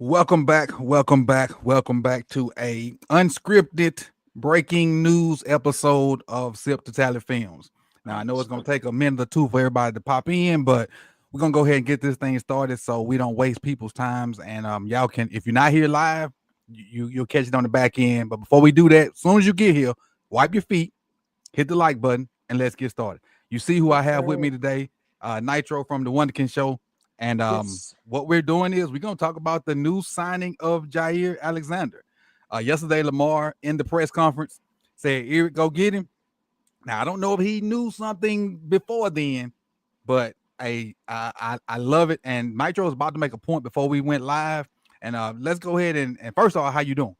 Welcome back, welcome back, welcome back to a unscripted breaking news episode of Sip to Tally Films. Now I know it's gonna take a minute or two for everybody to pop in, but we're gonna go ahead and get this thing started so we don't waste people's times. And y'all can, if you're not here live, you'll catch it on the back end. But before we do that, as soon as you get here, wipe your feet, hit the like button, and let's get started. You see who I have with me today, Nitro from the Wonderkin Show. And Yes. what we're doing is we're going to talk about the new signing of Jaire Alexander. Yesterday, Lamar in the press conference said, Erick, go get him. Now, I don't know if he knew something before then, but I love it. And Nitro is about to make a point before we went live. And let's go ahead and first of all, how you doing?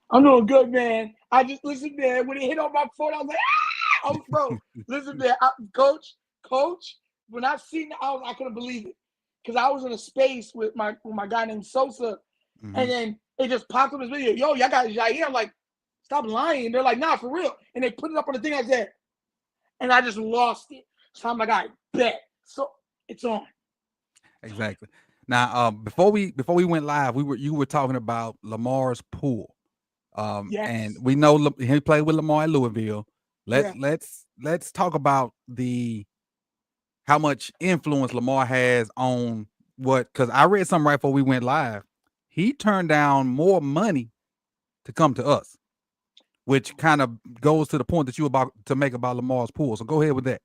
I'm doing good, man. I just listen, man. When it hit on my phone, I was like, ah! Oh, bro, listen, man. Coach. When I seen it, I couldn't believe it because I was in a space with my guy named Sosa, and then it just popped up this video. Yo, y'all got Jaire. I'm like, stop lying. They're like, nah, for real. And they put it up on the thing I said, and I just lost it. So I'm like, I bet. So it's on. Exactly. Now, before we went live, you were talking about Lamar's pool. Yes. And we know he played with Lamar at Louisville. Let's talk about how much influence Lamar has on because I read something right before we went live. He turned down more money to come to us, which kind of goes to the point that you were about to make about Lamar's pool. So go ahead with that.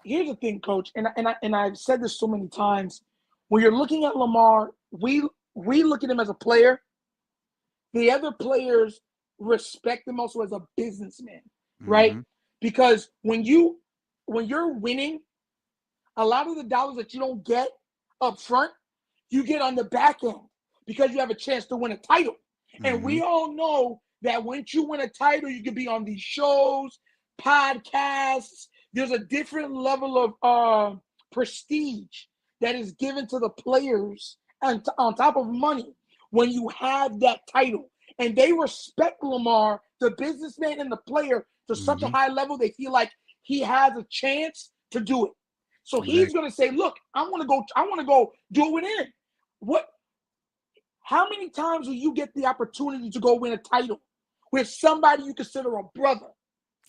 Here's the thing, Coach, and I've said this so many times. When you're looking at Lamar, we look at him as a player. The other players respect him also as a businessman, right? Because when you're winning, a lot of the dollars that you don't get up front, you get on the back end because you have a chance to win a title. And we all know that once you win a title, you can be on these shows, podcasts. There's a different level of prestige that is given to the players and on top of money when you have that title. And they respect Lamar, the businessman and the player, to such a high level, they feel like he has a chance to do it. So he's going to say, look, I want to go do it with him. How many times will you get the opportunity to go win a title with somebody you consider a brother?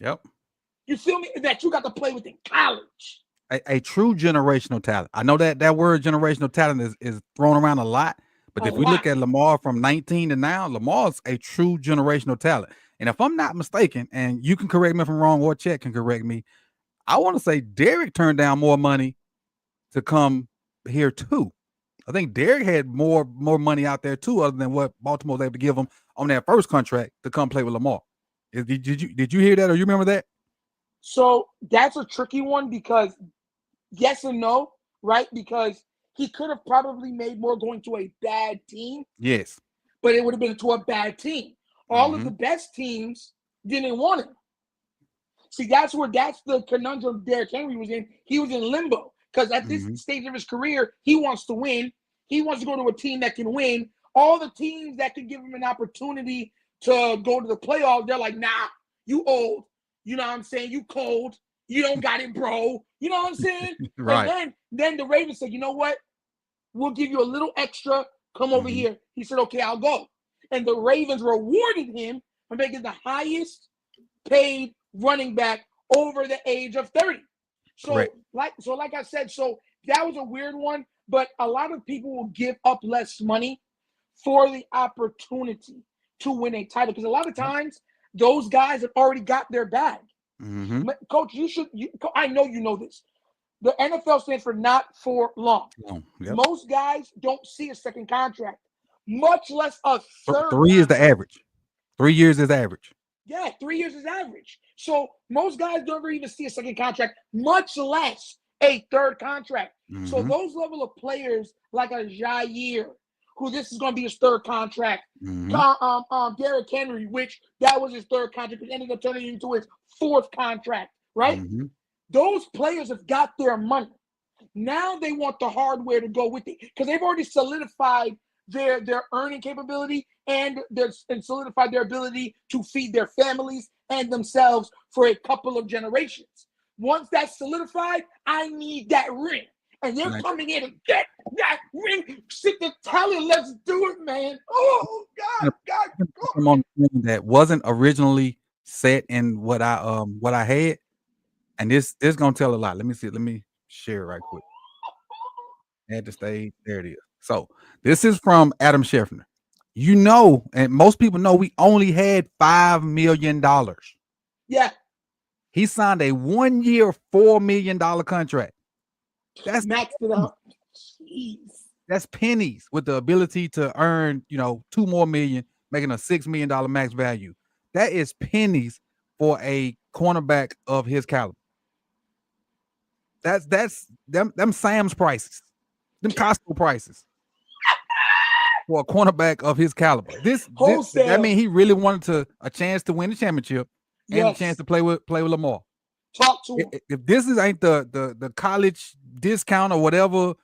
Yep. You feel me? That you got to play with in college. A true generational talent. I know that word generational talent is thrown around a lot, but if we look at Lamar from 19 to now, Lamar's a true generational talent. And if I'm not mistaken, and you can correct me if I'm wrong, or Chet can correct me, I want to say Derek turned down more money to come here too. I think Derek had more money out there too, other than what Baltimore was able to give him on that first contract to come play with Lamar. Did you hear that, or you remember that? So that's a tricky one because yes and no, right? Because he could have probably made more going to a bad team. Yes. But it would have been to a bad team. All of the best teams didn't want him. See, that's the conundrum Derrick Henry was in. He was in limbo because at this stage of his career, he wants to win. He wants to go to a team that can win. All the teams that could give him an opportunity to go to the playoffs, they're like, nah, you old. You know what I'm saying? You cold. You don't got it, bro. You know what I'm saying? Right. And then the Ravens said, you know what? We'll give you a little extra. Come over here. He said, okay, I'll go. And the Ravens rewarded him for making the highest paid running back over the age of 30. So like I said, so that was a weird one, but a lot of people will give up less money for the opportunity to win a title because a lot of times those guys have already got their bag. Coach, I know you know this. The NFL stands for not for long. Most guys don't see a second contract, much less a third. 3 is the average. 3 years is average. Yeah, 3 years is average. So most guys don't ever even see a second contract, much less a third contract. So those level of players like a Jaire, who this is going to be his third contract, Derrick Henry, which that was his third contract, but ended up turning into his fourth contract, right? Those players have got their money. Now they want the hardware to go with it because they've already solidified their earning capability and solidified their ability to feed their families and themselves for a couple of generations. Once that's solidified, I need that ring. And you're coming in to get that ring. Sit the talent. Let's do it, man. Oh, God. I'm on that wasn't originally set in what I had. And this gonna tell a lot. Let me see. Let me share it right quick. Add the stage. There it is. So this is from Adam Scheffner. You know, and most people know we only had $5 million. Yeah. He signed a 1-year, $4 million contract. That's maxed it out. Jeez. That's pennies with the ability to earn, $2 more million, making a $6 million max value. That is pennies for a cornerback of his caliber. That's them Sam's prices, them Costco prices for a cornerback of his caliber. This I mean, he really wanted a chance to win the championship and a chance to play with Lamar. Talk to him. If this ain't the college discount or whatever,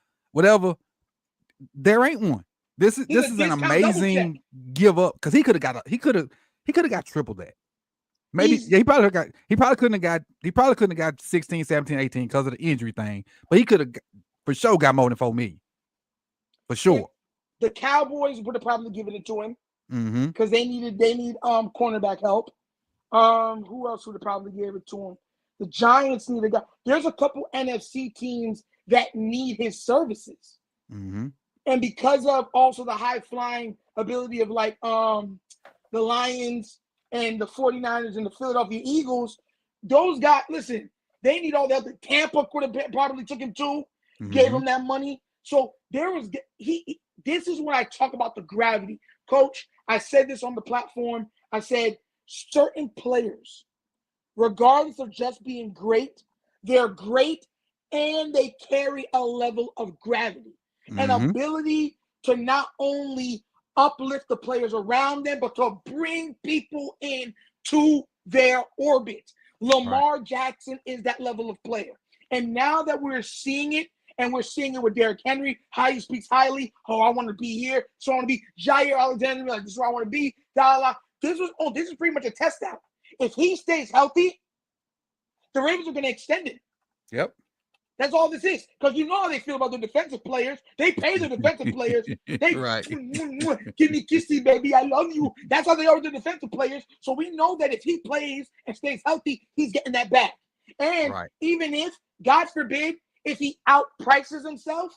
there ain't one. This is an amazing give up because he could have got triple that. Maybe he probably couldn't have got 16, 17, 18 because of the injury thing, but he could have for sure got more than $4 million. For sure. The Cowboys would have probably given it to him because they need cornerback help. Who else would have probably gave it to him? The Giants need a guy. There's a couple NFC teams that need his services. And because of also the high flying ability of the Lions and the 49ers and the Philadelphia Eagles, those guys, listen, they need all that. Tampa could have probably took him too, gave him that money. So this is when I talk about the gravity. Coach, I said this on the platform. I said certain players, regardless of just being great, they're great and they carry a level of gravity, an ability to not only uplift the players around them, but to bring people in to their orbit. Lamar Jackson is that level of player. And now that we're seeing it, and we're seeing it with Derrick Henry, how he speaks highly, I want to be here, so I want to be Jaire Alexander, like this is where I want to be, This is pretty much a test out. If he stays healthy, the Ravens are going to extend it. Yep. That's all this is. Because you know how they feel about the defensive players. They pay the defensive players. They give me kissy, baby. I love you. That's how they are with the defensive players. So we know that if he plays and stays healthy, he's getting that back. And even if, God forbid, if he outprices himself,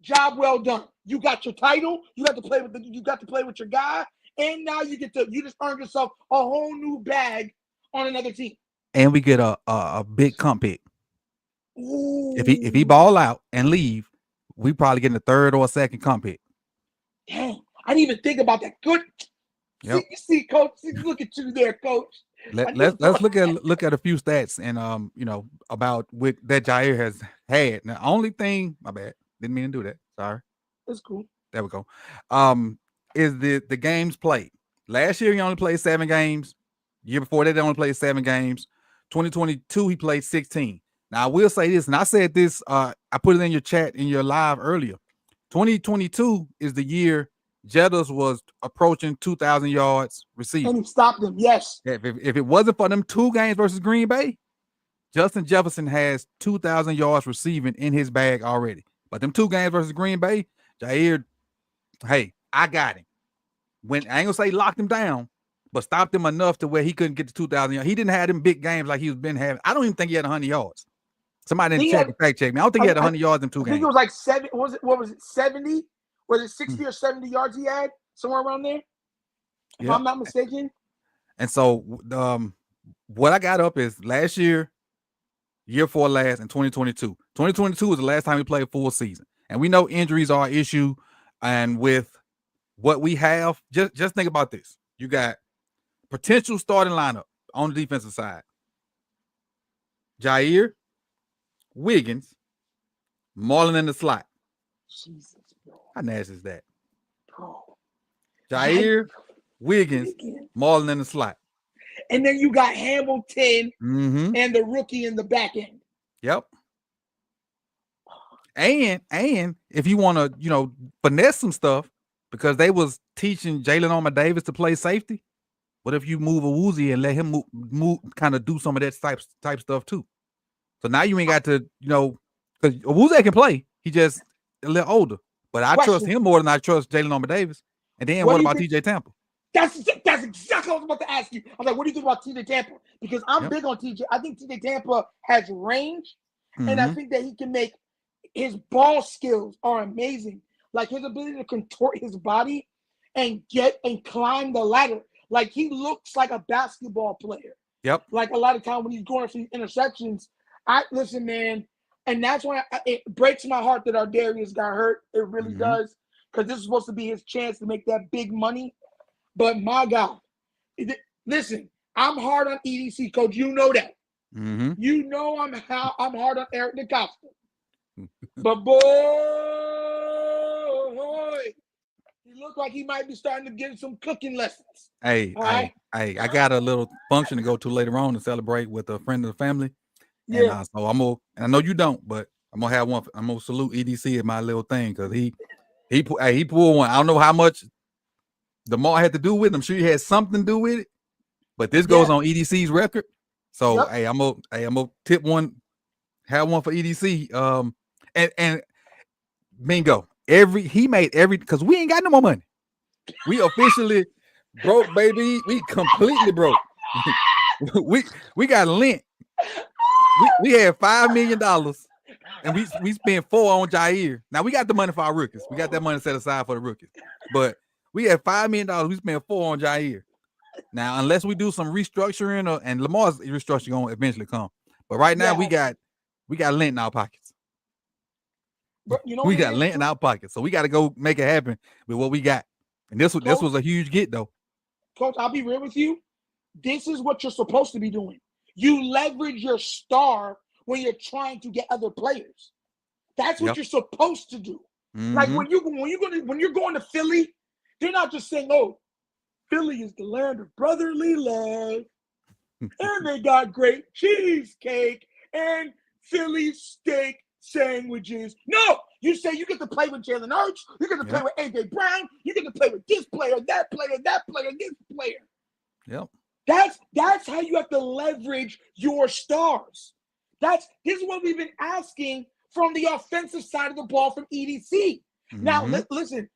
job well done. You got your title. You got to play with your guy. And now you just earned yourself a whole new bag on another team. And we get a big comp pick. If he ball out and leave, we probably get a third or a second comp pick. Dang, I didn't even think about that. Good. Yep. See, Coach. Look at you there, Coach. Let's look at a few stats and about that Jaire has had. Now, only thing, my bad, didn't mean to do that. Sorry. That's cool. There we go. Is the games played. Last year he only played 7 games. Year before that, they only played 7 games. 2022, he played 16. Now, I will say this, and I said this, I put it in your chat in your live earlier. 2022 is the year Jettas was approaching 2,000 yards receiving. And he stopped him, yes. If it wasn't for them 2 games versus Green Bay, Justin Jefferson has 2,000 yards receiving in his bag already. But them 2 games versus Green Bay, Jaire, hey, I got him. I ain't gonna say locked him down, but stopped him enough to where he couldn't get to 2,000 yards. He didn't have them big games like he's been having. I don't even think he had 100 yards. Somebody didn't fact check me. I don't think he had 100 yards in 2 games. I think it was like 7. What was it? 70? Was it 60 or 70 yards he had? Somewhere around there? If I'm not mistaken. And so what I got up is last year 4 last, and 2022. 2022 was the last time he played full season. And we know injuries are an issue. And with what we have, just think about this. You got potential starting lineup on the defensive side. Jaire, Wiggins, Marlon in the slot. Jesus, bro. How nasty is that? Bro. Jaire, Wiggins, Marlon in the slot. And then you got Hamilton and the rookie in the back end. Yep. And if you want to, finesse some stuff, because they was teaching Jalen Armour Davis to play safety, what if you move a Woozy and let him move kind of do some of that type stuff too? So now you ain't got to, Because Awuzie can play. He just a little older. But I trust Question. him more than I trust Jalen Armour Davis. And then What what do you about think? TJ Tampa? That's exactly what I was about to ask you. I was like, what do you think about TJ Tampa? Because I'm Yep. big on TJ. I think TJ Tampa has range, and I think that he can make his ball skills are amazing. Like his ability to contort his body and get and climb the ladder. Like he looks like a basketball player. Yep. Like a lot of time when he's going for these interceptions, I listen, man, and that's why it breaks my heart that our Darius got hurt. It really does, because this is supposed to be his chance to make that big money. But my God, listen, I'm hard on EDC, coach. You know that. You know I'm hard on Erick DeCosta. But boy, he looked like he might be starting to get some cooking lessons. Hey, I got a little function to go to later on to celebrate with a friend of the family. Yeah. And so I'm gonna, and I know you don't, but I'm gonna have one. I'm gonna salute EDC at my little thing because he pulled one. I don't know how much Lamar had to do with it. I'm sure he had something to do with it, but this goes on EDC's record. So hey, I'm gonna tip one, have one for EDC. And bingo. He made every, because we ain't got no more money. We officially broke, baby. We completely broke. we got lent. We had $5 million and we spent $4 on Jaire. Now we got the money for our rookies. We got that money set aside for the rookies. But we had $5 million. We spent $4 on Jaire. Now, unless we do some restructuring, and Lamar's restructuring gonna eventually come. But right now we got lent in our pockets. But you know we got lent in our pockets. So we got to go make it happen with what we got. And this was a huge get though. Coach, I'll be real with you. This is what you're supposed to be doing. You leverage your star when you're trying to get other players. That's what you're supposed to do. Like when you're going to Philly, they're not just saying, "Oh, Philly is the land of brotherly love, and they got great cheesecake and Philly steak sandwiches." No, you say you get to play with Jalen Hurts, you get to play with AJ Brown, you get to play with this player, that player, this player. Yep. That's how you have to leverage your stars. This is what we've been asking from the offensive side of the ball from EDC. Now, listen,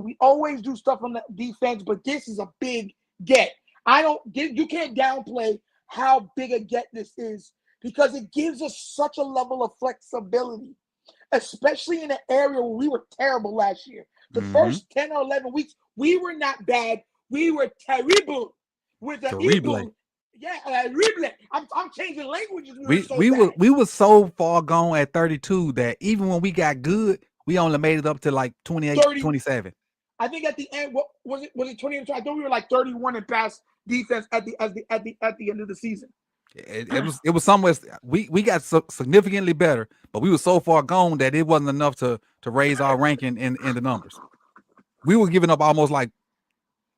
we always do stuff on the defense, but this is a big get. You can't downplay how big a get this is, because it gives us such a level of flexibility, especially in an area where we were terrible last year. The first 10 or 11 weeks, we were not bad. We were terrible with the Hebrew. Yeah, I'm changing languages. We were so far gone at 32 that even when we got good, we only made it up to like 28, 30, 27. I think at the end, what was it? Was it 20? I thought we were like 31 in pass defense at the end of the season. It was somewhere we got significantly better, but we were so far gone that it wasn't enough to raise our ranking in the numbers. We were giving up almost like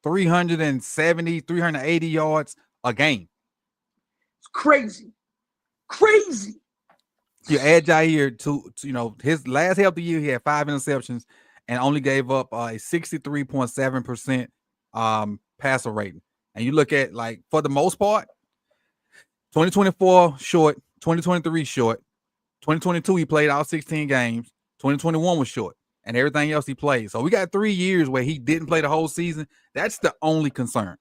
370, 380 yards a game. It's crazy. You add Jaire to his last half of the year, he had 5 interceptions and only gave up a 63.7% passer rating. And you look at, like, for the most part, 2024 short, 2023 short, 2022 he played all 16 games, 2021 was short, and everything else he played. So we got 3 years where he didn't play the whole season. That's the only concern.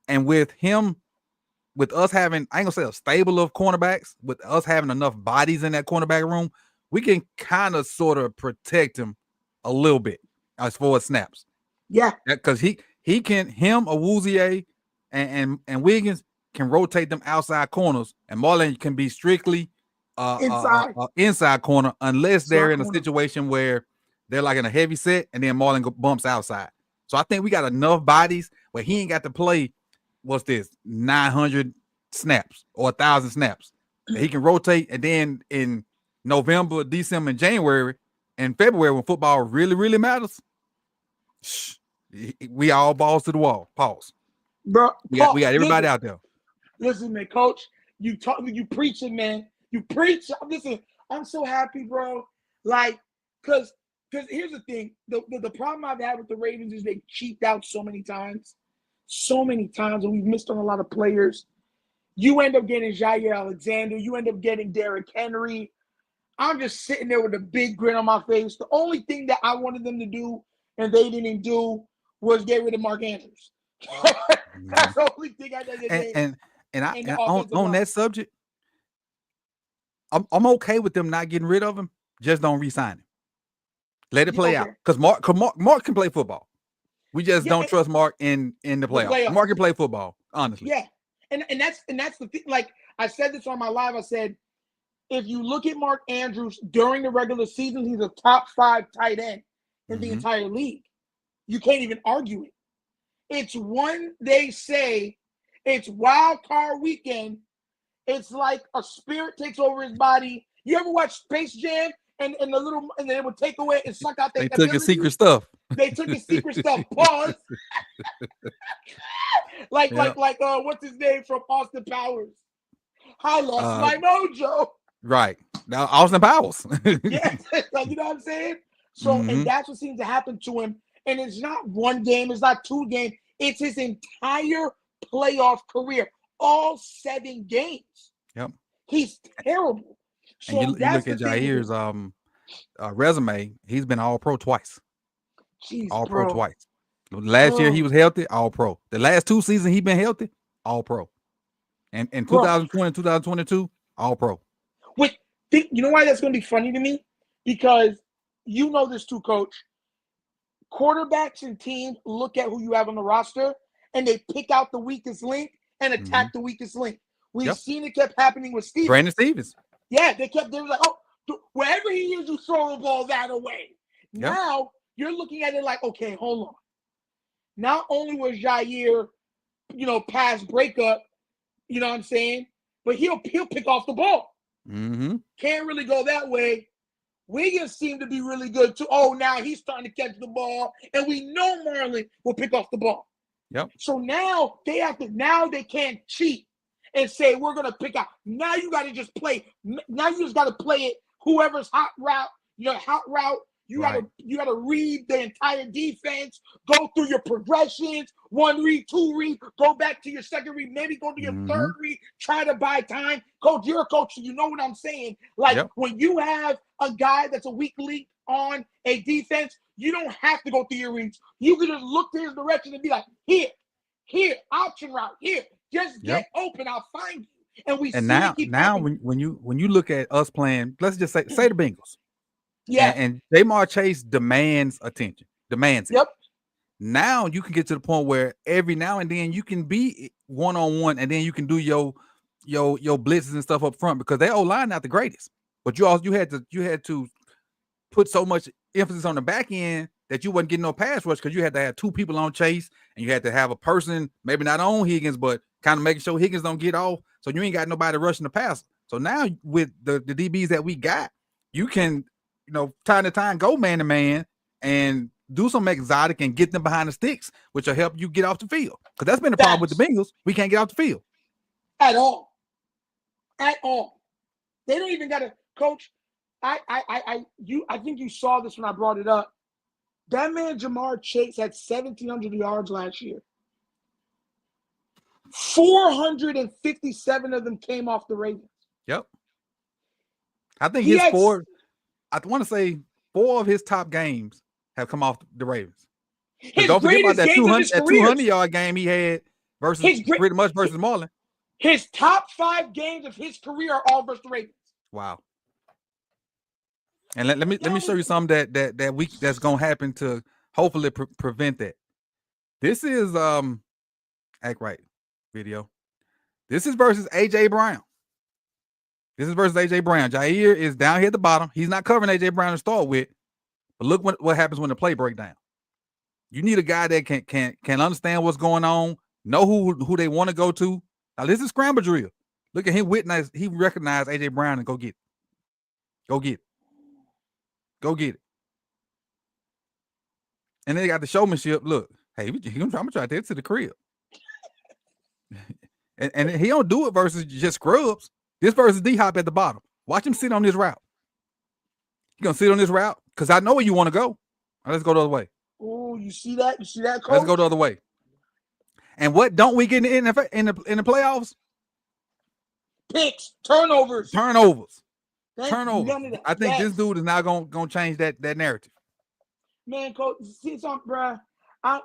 And with us having, I ain't gonna say a stable of cornerbacks, with us having enough bodies in that cornerback room, we can kind of sort of protect him a little bit as far as snaps. Yeah. Because Awuzie and Wiggins can rotate them outside corners, and Marlon can be strictly inside corner unless they're in a situation where they're like in a heavy set and then Marlon bumps outside. So I think we got enough bodies where he ain't got to play 900 snaps or 1,000 snaps that he can rotate. And then in November, December, and January and February, when football really, really matters, we all balls to the wall. Pause. Bro, we got everybody out there. Listen, man, coach, you preaching, man. You preach. Listen, I'm so happy, bro. Like, because here's the thing. The problem I've had with the Ravens is they cheaped out so many times, and we've missed on a lot of players. You end up getting Jaire Alexander. You end up getting Derrick Henry. I'm just sitting there with a big grin on my face. The only thing that I wanted them to do and they didn't do was get rid of Mark Andrews. That's the only thing I did. And on that subject, I'm okay with them not getting rid of him. Just don't re-sign him. Let it play out. Because Mark can play football. We just don't trust Mark in the playoffs. Mark can play football, honestly. Yeah. And that's the thing. Like I said this on my live, I said, if you look at Mark Andrews during the regular season, he's a top 5 tight end in the entire league. You can't even argue it. It's when they say it's wild card weekend, it's like a spirit takes over his body. You ever watch Space Jam and they would take away and suck out their They took his secret stuff. They took his secret stuff. Pause. like what's his name from Austin Powers? I lost my mojo. Right. Now Austin Powers. Yeah, like, you know what I'm saying? So and that's what seems to happen to him. And it's not one game, it's not 2 games, it's his entire playoff career, all 7 games. Yep. He's terrible. So and you look at Jaire's resume, he's been all pro twice. Jeez, all pro twice. Last year he was healthy, all pro. The last 2 seasons he been healthy, all pro. And in 2020, 2022, all pro. Wait, you know why that's going to be funny to me? Because you know this too, Coach. Quarterbacks and teams look at who you have on the roster and they pick out the weakest link and attack the weakest link. We've seen it kept happening with Stevens. Brandon Stevens. Yeah, they were like, oh, wherever he is, you throw the ball that away. Yep. Now you're looking at it like, okay, hold on. Not only was Jaire, past breakup, you know what I'm saying, but he'll pick off the ball. Can't really go that way. Wiggins seemed to be really good too. Oh, now he's starting to catch the ball, and we know Marlon will pick off the ball. Yep. So now they can't cheat and say we're gonna pick out. Now you got to just play. Now you just got to play it. Whoever's hot route. You gotta read the entire defense, go through your progressions, 1 read, 2 read, go back to your second read, maybe go to your third read, try to buy time. Coach, you're a coach, so you know what I'm saying. Like when you have a guy that's a weak link on a defense, you don't have to go through your reads. You can just look to his direction and be like, here, option route, here. Just get open, I'll find you. And now when you look at us playing, let's just say the Bengals. Yeah. And Jamar Chase demands attention. Demands it. Yep. Now you can get to the point where every now and then you can be one-on-one and then you can do your blitzes and stuff up front because their O-line not the greatest. But you had to put so much emphasis on the back end that you wasn't getting no pass rush because you had to have 2 people on Chase and you had to have a person maybe not on Higgins, but kind of making sure Higgins don't get off. So you ain't got nobody rushing the pass. So now with the DBs that we got, you can time to time go man to man and do some exotic and get them behind the sticks, which will help you get off the field. Because that's been the problem with the Bengals. We can't get off the field. At all. They don't even got to, Coach. I think you saw this when I brought it up. That man Jamar Chase had 1,700 yards last year. 457 of them came off the Ravens. Yep. I think his 4. I want to say 4 of his top games have come off the Ravens. Don't forget about that 200-yard game he had pretty much versus Marlon. His top 5 games of his career are all versus the Ravens. Wow. And let me show you something that's gonna happen to hopefully prevent that. This is Act Right video. This is versus AJ Brown. Jaire is down here at the bottom. He's not covering AJ Brown to start with. But look what happens when the play breaks down. You need a guy that can understand what's going on, know who they want to go to. Now this is scramble drill. Look at him he recognized AJ Brown and go get it. Go get it. And then they got the showmanship. Look, hey, I'm gonna try to take it to the crib. and he don't do it versus just scrubs. This versus D-Hop at the bottom. Watch him sit on this route. He's going to sit on this route because I know where you want to go. Right, let's go the other way. Oh, you see that? You see that, Coach? Let's go the other way. And what don't we get in the playoffs? Picks, turnovers. Turnovers. None of that. I think this Yes. dude is now gonna change that narrative. Man, coach, see something, bruh.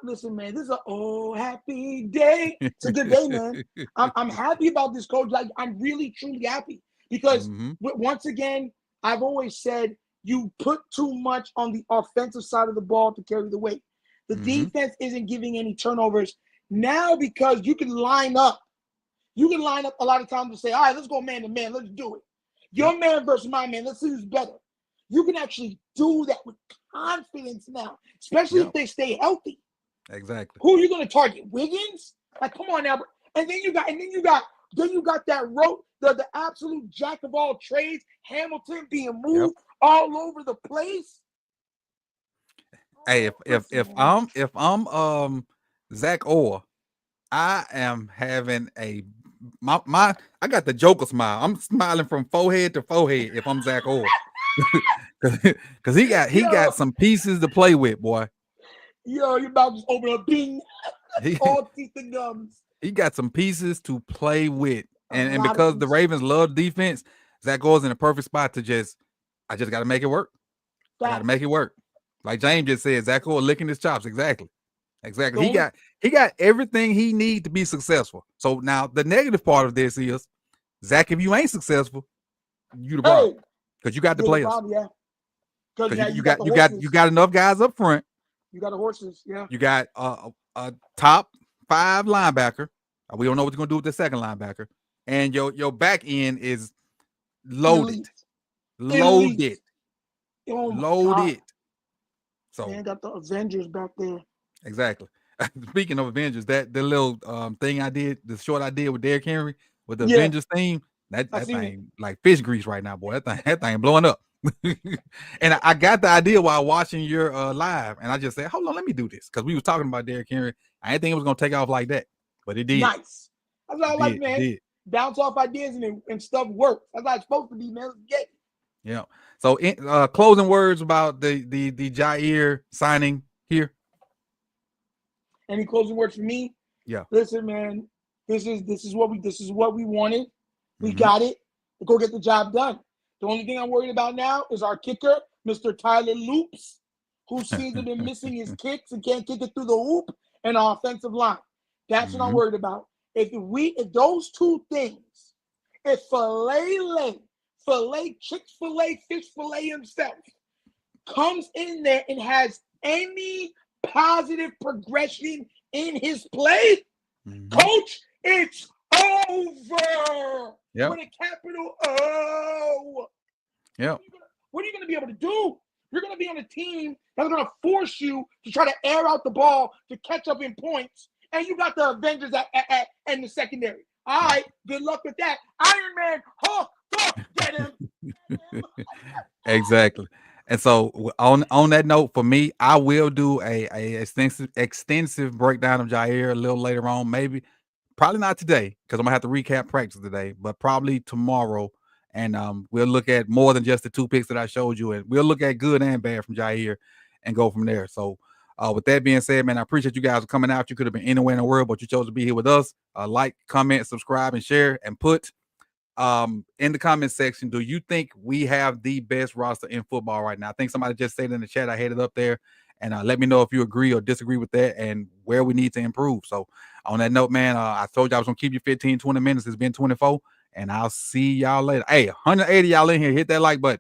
Listen, man, this is a happy day. It's a good day, man. I'm happy about this, coach. Like, I'm really, truly happy because Mm-hmm. once again, I've always said you put too much on the offensive side of the ball to carry the weight. The Mm-hmm. defense isn't giving any turnovers now because you can line up. You can line up a lot of times to say, all right, let's go man to man. Let's do it. Your man versus my man. Let's see who's better. You can actually do that with confidence now, especially if they stay healthy. Exactly. Who are you going to target? Wiggins? Like, come on now. And then you got that rope, the absolute jack of all trades, Hamilton being moved all over the place. Hey, if I'm Zach Orr, I am having my I got the Joker smile. I'm smiling from forehead to forehead if I'm Zach Orr. Cause he got some pieces to play with, boy. Yo, your mouth just open up, bing, all teeth and gums. He got some pieces to play with, and because the Ravens love defense, Zach Orr's in a perfect spot to I just got to make it work. I got to make it work. Like James just said, Zach Orr licking his chops. Exactly. He got everything he needs to be successful. So now the negative part of this is, Zach, if you ain't successful, you the problem because you got the players. Because you got enough guys up front. You got the horses, yeah. You got a top 5 linebacker. We don't know what you're gonna do with the second linebacker, and your back end is loaded, loaded. So man got the Avengers back there. Exactly. Speaking of Avengers, the little thing I did, the short I did with Derrick Henry with the Avengers theme, that thing like fish grease right now, boy. That thing blowing up. And I got the idea while watching your live, and I just said, hold on, let me do this, because we was talking about Derrick Henry. I didn't think it was gonna take off like that, but it did. Nice. That's what I like, man. Bounce off ideas and stuff works. That's how it's supposed to be, man. Let's get it. Yeah. So closing words about the Jaire signing here. Any closing words for me? Yeah. Listen, man. This is what we wanted. We got it. We'll go get the job done. The only thing I'm worried about now is our kicker, Mr. Tyler Loops, who seems to have been missing his kicks and can't kick it through the hoop, and our offensive line. That's what I'm worried about. If those two things, if Filet Chick-fil-A, fish fillet himself, comes in there and has any positive progression in his play, coach, it's over. Yep. With a capital O. Yeah. What are you going to be able to do? You're going to be on a team that's going to force you to try to air out the ball to catch up in points, and you got the Avengers in the secondary. All right, good luck with that. Iron Man, get him. Exactly. And so on that note, for me, I will do a extensive breakdown of Jaire a little later on, maybe. Probably not today, because I'm gonna have to recap practice today, but probably tomorrow. And we'll look at more than just the 2 picks that I showed you, and we'll look at good and bad from Jaire and go from there. So with that being said, man, I appreciate you guys coming out. You could have been anywhere in the world, but you chose to be here with us. Like, comment, subscribe, and share, and put in the comment section, do you think we have the best roster in football right now? I think somebody just said in the chat. I had it up there, and let me know if you agree or disagree with that and where we need to improve. So on that note, man, I told you I was gonna keep you 15-20 minutes. It's been 24, and I'll see y'all later. Hey, 180 y'all in here, hit that like button.